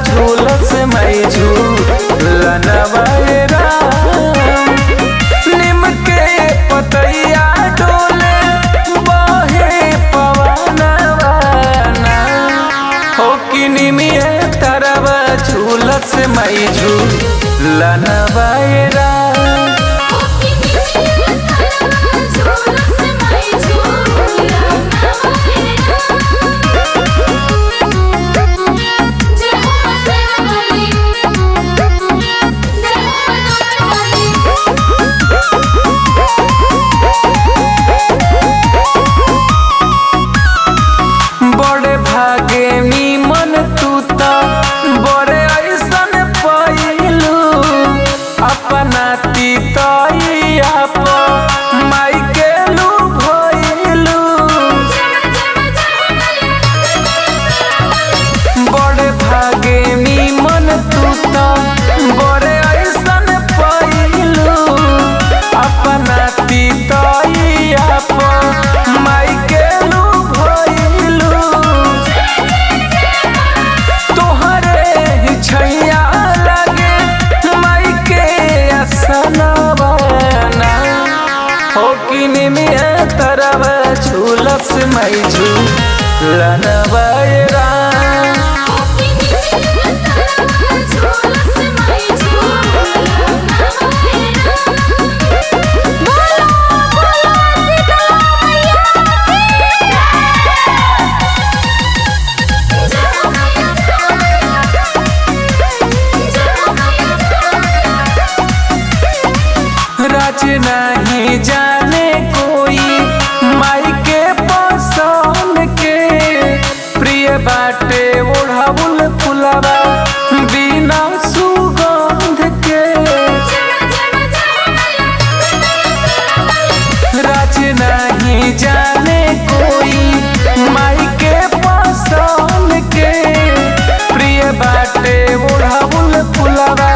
झूलस मई झूलनवा निम के पतैया डोले बहे पवनवा हो कि निमिया तरवा झूलस मई झूलनवा बड़े भागे नीमन तूता बड़े ऐसन पैलू अपना तीतैया पर माई के लू भइलू बड़े भागे नीमन तूता बड़े ऐसन पैलू अपना तीतैया पर माई के लू भइलू तोहरे छैया लगे माई के असनवा हो कि निमिया तरवा झूलस मई झूलनवा राज नहीं जाने कोई माई के पसंद के प्रिय बाटे ओढ़ाउल फुलवा बिना सुगंध के राज नहीं जाने कोई माई के पसंद के प्रिय बाटे ओढ़ाउल फुलवा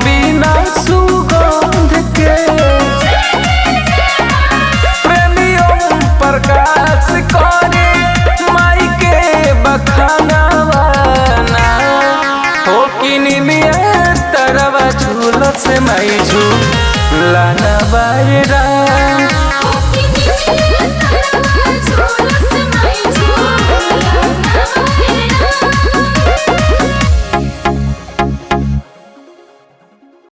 बिना सुगंध के प्रेमियों प्रकाश करे माई के बखानवा हो कि निमिया तरवा झूलस मई झूलनवा